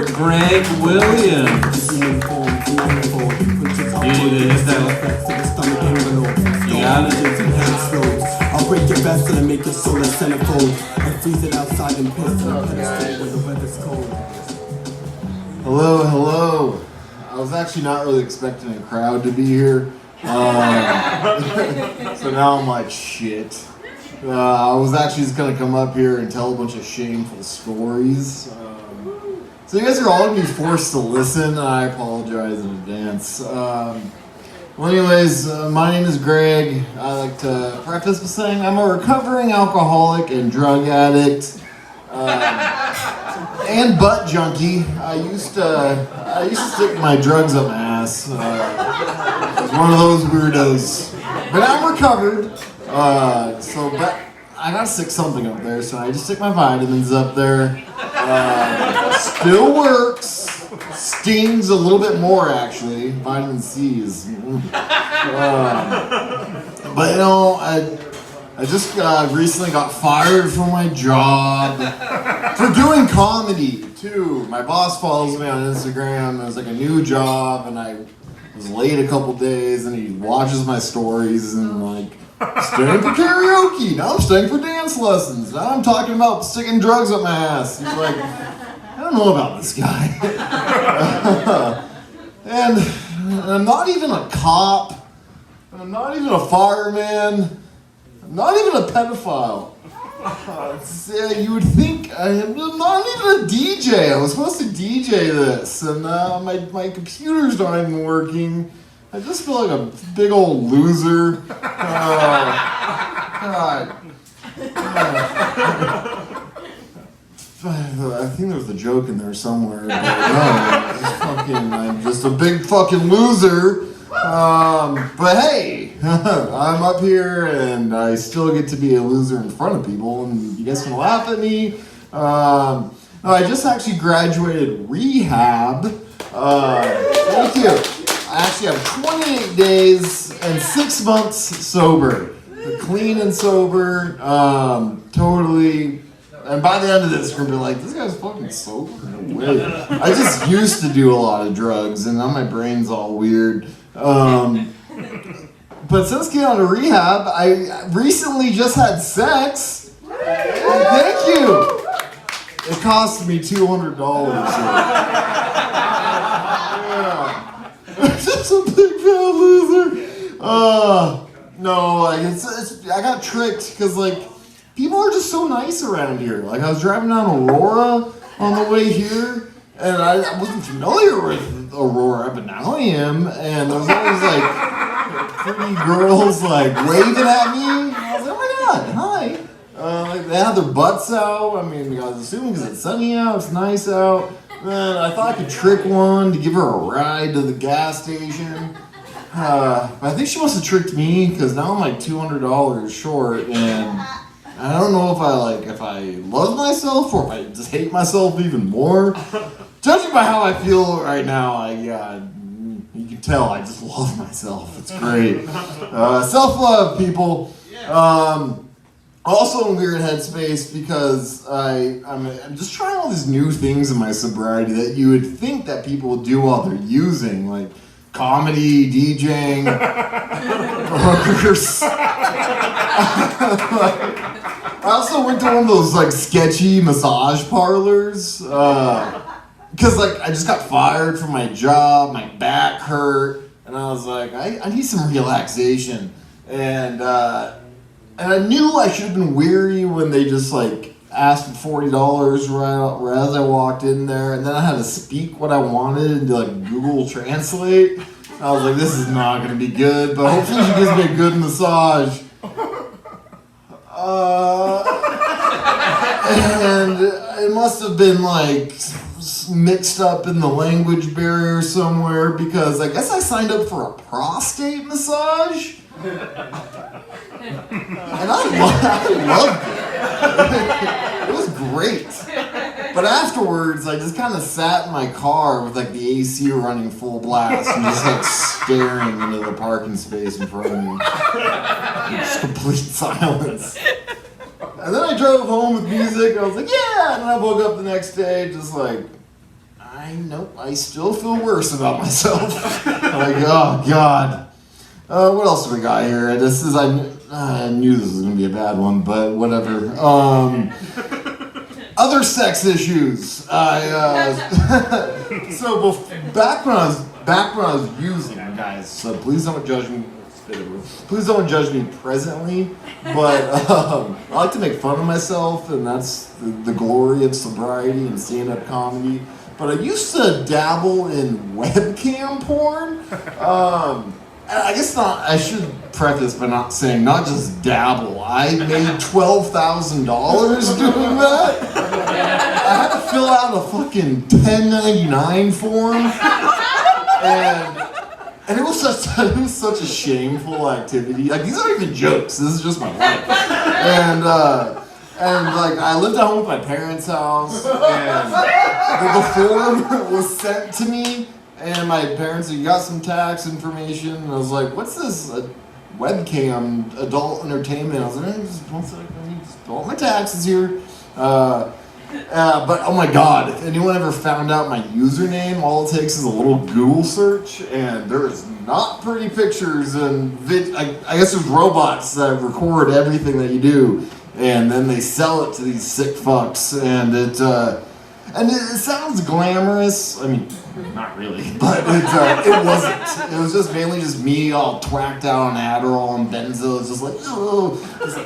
Greg Williams. You need to hit that. You got it. I'll break your vessel and make your soul a centerfold and freeze it outside and piss and penetrate when the weather's cold. Hello, hello. I was actually not really expecting a crowd to be here. So now I'm like, shit. I was actually just gonna come up here and tell a bunch of shameful stories. So you guys are all gonna be forced to listen. I apologize in advance. Well, anyways, my name is Greg. I like to preface by saying I'm a recovering alcoholic and drug addict, and butt junkie. I used to stick my drugs up my ass. I was one of those weirdos, but I'm recovered. But I gotta stick something up there, so I just stick my vitamins up there. Still works. Stings a little bit more, actually. Vitamin C's. But you know, I just recently got fired from my job for doing comedy too. My boss follows me on Instagram. It was like a new job, and I was late a couple days, and he watches my stories and like. Staying for karaoke, now I'm staying for dance lessons, now I'm talking about sticking drugs up my ass. He's like, I don't know about this guy. And I'm not even a cop, and I'm not even a fireman, I'm not even a pedophile. You would think, I'm not even a DJ. I was supposed to DJ this, and my computer's not even working. I just feel like a big old loser. God. I think there was a joke in there somewhere. But no, I'm just a big fucking loser. But hey, I'm up here and I still get to be a loser in front of people, and you guys can laugh at me. No, I just actually graduated rehab. Thank you. I actually have 28 days and 6 months sober. Clean and sober, totally. And by the end of this, you're gonna be like, this guy's fucking sober? No way. I just used to do a lot of drugs, and now my brain's all weird. But since getting out of rehab, I recently just had sex. Thank you. It cost me $200. Yeah. Just a big fat loser. No, like I got tricked because like people are just so nice around here. Like I was driving down Aurora on the way here, and I wasn't familiar with Aurora, but now I am. And there was always like pretty girls like waving at me. And I was like, oh my god, hi. Like they had their butts out. I mean, I was assuming because it's sunny out, it's nice out. Man, I thought I could trick one to give her a ride to the gas station. I think she must have tricked me because now I'm like $200 short, and I don't know if I love myself or if I just hate myself even more. Judging by how I feel right now, you can tell I just love myself. It's great. Self-love, people. Also in a weird headspace because I'm just trying all these new things in my sobriety that you would think that people would do while they're using, like comedy, DJing, burgers. I also went to one of those like sketchy massage parlors because like I just got fired from my job, my back hurt, and I was like, I need some relaxation, and I knew I should have been weary when they just like asked for $40 right as I walked in there, and then I had to speak what I wanted into like Google Translate. I was like, this is not going to be good, but hopefully she gives me a good massage. And it must have been like mixed up in the language barrier somewhere because I guess I signed up for a prostate massage. And I loved it. It was great. But afterwards, I just kind of sat in my car with like the AC running full blast and just like staring into the parking space in front of me. Just complete silence. And then I drove home with music. I was like, yeah. And then I woke up the next day just like, I I still feel worse about myself. Like, oh God. What else do we got here? I knew this was gonna be a bad one, but whatever. Other sex issues. Back when I was using, guys. So please don't judge me. Please don't judge me presently, but I like to make fun of myself, and that's the glory of sobriety and stand-up comedy. But I used to dabble in webcam porn. I guess not. I should preface by not saying not just dabble. I made $12,000 doing that. I had to fill out a fucking 1099 form, and it was such a shameful activity. Like, these aren't even jokes. This is just my life. And like, I lived at home with my parents' house, and the form was sent to me, and my parents said, you got some tax information, and I was like, what's this webcam adult entertainment? I was like, just one second, I need all my taxes here. But oh my God, if anyone ever found out my username, all it takes is a little Google search, and there's not pretty pictures and I guess there's robots that record everything that you do, and then they sell it to these sick fucks, and it sounds glamorous. I mean, not really, but it wasn't. It was just mainly just me all twacked out on Adderall and Benzo, just like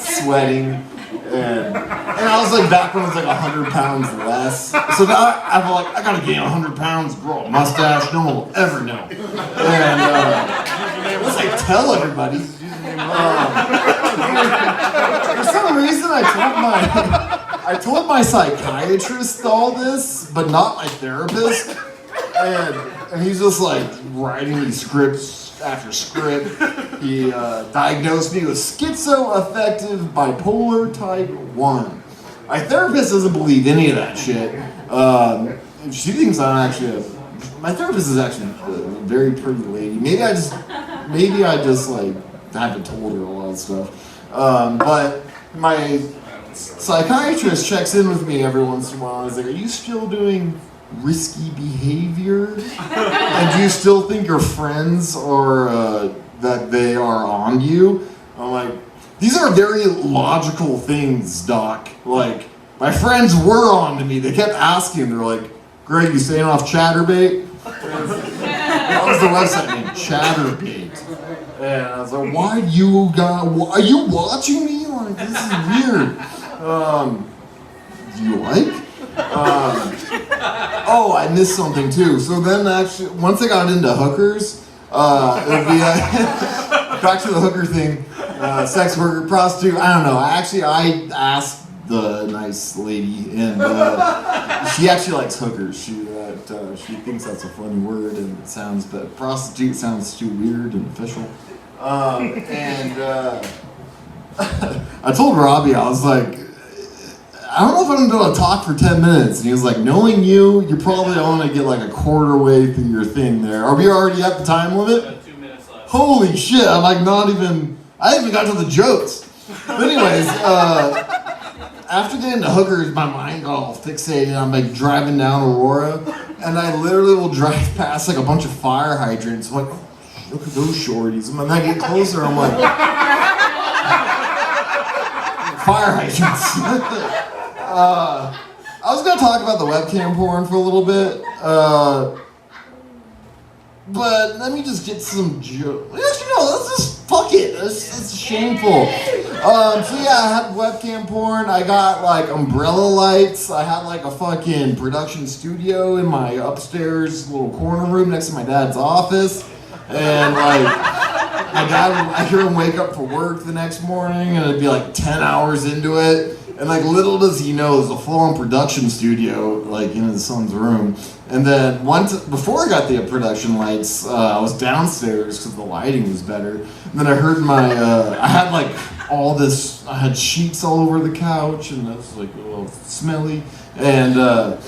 sweating. And I was like, back when I was like 100 pounds less. So now I'm like, I gotta gain 100 pounds, grow a mustache, no one will ever know. And unless I tell everybody. For some reason, I told my psychiatrist all this, but not my therapist. And he's just like writing these scripts after script. He diagnosed me with schizoaffective bipolar type 1. My therapist doesn't believe any of that shit. She thinks I'm actually my therapist is actually a very pretty lady. Maybe I just like haven't told her a lot of stuff. But my psychiatrist checks in with me every once in a while. He's like, are you still doing risky behavior? And do you still think your friends are that they are on you? I'm like, these are very logical things, Doc. Like, my friends were on to me. They kept asking. They're like, Greg, you staying off Chatterbait? That was the website name, Chatterbait. And I was like, are you watching me? Like, this is weird. Do you like? Oh, I missed something too. So then actually, once I got into hookers, it would be back to the hooker thing, sex worker, prostitute, I don't know. I asked the nice lady, and she actually likes hookers. She thinks that's a funny word, and it sounds, but prostitute sounds too weird and official. I told Robbie, I was like, I don't know if I'm gonna be able to talk for 10 minutes. And he was like, knowing you, you're probably only gonna get like a quarter way through your thing there. Are we already at the time limit? 2 minutes left. Holy shit, I'm like I haven't even got to the jokes. But anyways, after getting into hookers, my mind got all fixated. I'm like driving down Aurora, and I literally will drive past like a bunch of fire hydrants. I'm like, oh, look at those shorties. And then I get closer, I'm like, fire hydrants. I was gonna talk about the webcam porn for a little bit, but let me just get some jokes. Actually, no, let's just fuck it. It's shameful. So yeah, I had webcam porn. I got like umbrella lights. I had like a fucking production studio in my upstairs little corner room next to my dad's office, and like my dad, I hear him wake up for work the next morning, and it'd be like 10 hours into it. And like little does he know, there's a full-on production studio like in his son's room. And then before I got the production lights, I was downstairs because the lighting was better. And then I heard I had like all this, I had sheets all over the couch, and it was like a little smelly. And I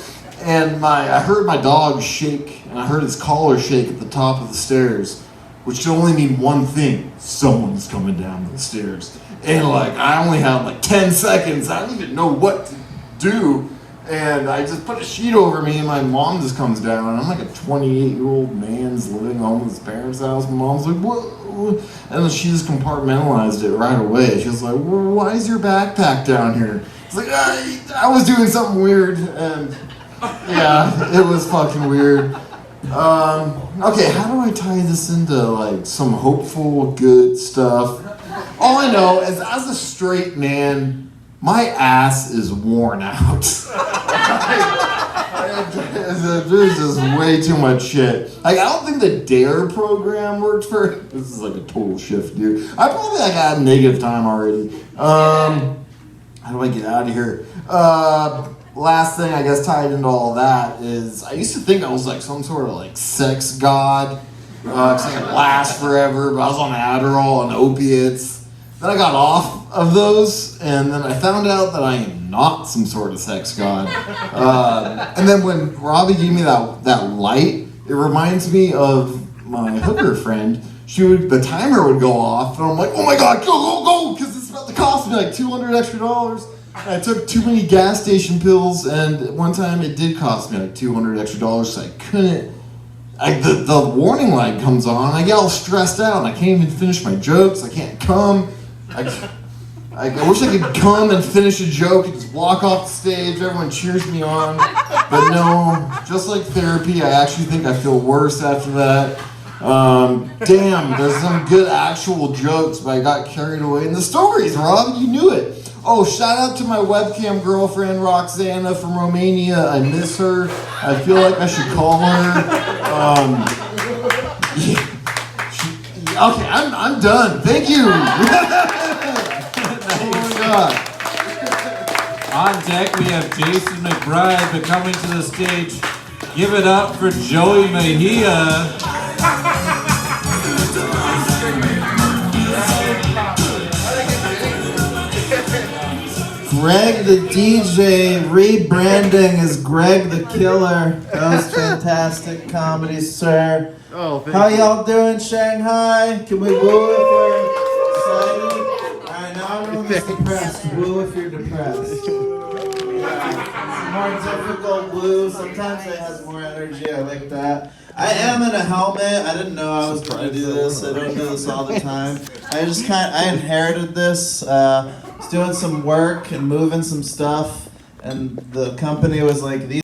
heard my dog shake, and I heard his collar shake at the top of the stairs, which could only mean one thing: someone's coming down the stairs. And like, I only had like 10 seconds. I don't even know what to do. And I just put a sheet over me, and my mom just comes down. And I'm like a 28-year-old man's living home with his parents' house. My mom's like, what? And then she just compartmentalized it right away. She was like, well, why is your backpack down here? It's like, I was doing something weird. And yeah, it was fucking weird. Okay, how do I tie this into like some hopeful, good stuff? All I know is, as a straight man, my ass is worn out. There's just way too much shit. Like, I don't think the DARE program worked for. This is like a total shift, dude. I probably got negative time already. How do I get out of here? Last thing, I guess, tied into all that is, I used to think I was like some sort of like sex god. Cause I could last forever, but I was on Adderall and opiates. Then I got off of those, and then I found out that I am not some sort of sex god. And then when Robbie gave me that light, it reminds me of my hooker friend. The timer would go off, and I'm like, oh my god, go, because it's about to cost me like $200 extra. And I took too many gas station pills, and one time it did cost me like $200 extra, so I couldn't. The warning light comes on, I get all stressed out, and I can't even finish my jokes. I can't come. I wish I could come and finish a joke and just walk off the stage. Everyone cheers me on. But no, just like therapy, I actually think I feel worse after that. Damn, there's some good actual jokes, but I got carried away in the stories, Rob. You knew it. Oh, shout out to my webcam girlfriend, Roxana from Romania. I miss her. I feel like I should call her. Yeah. Okay, I'm done. Thank you. Oh my God. On deck, we have Jason McBride, but coming to the stage, give it up for Joey Mejia. Greg the DJ rebranding as Greg the Killer. That was fantastic comedy, sir. Oh, thank How you. y'all doing, Shanghai? Can we woo if we're excited? Alright, now everyone's depressed. Woo if you're depressed. More difficult woo. Sometimes it has more energy. I like that. I am in a helmet. I didn't know I was going to do this. I don't do this all the time. I inherited this. I was doing some work and moving some stuff, and the company was like, these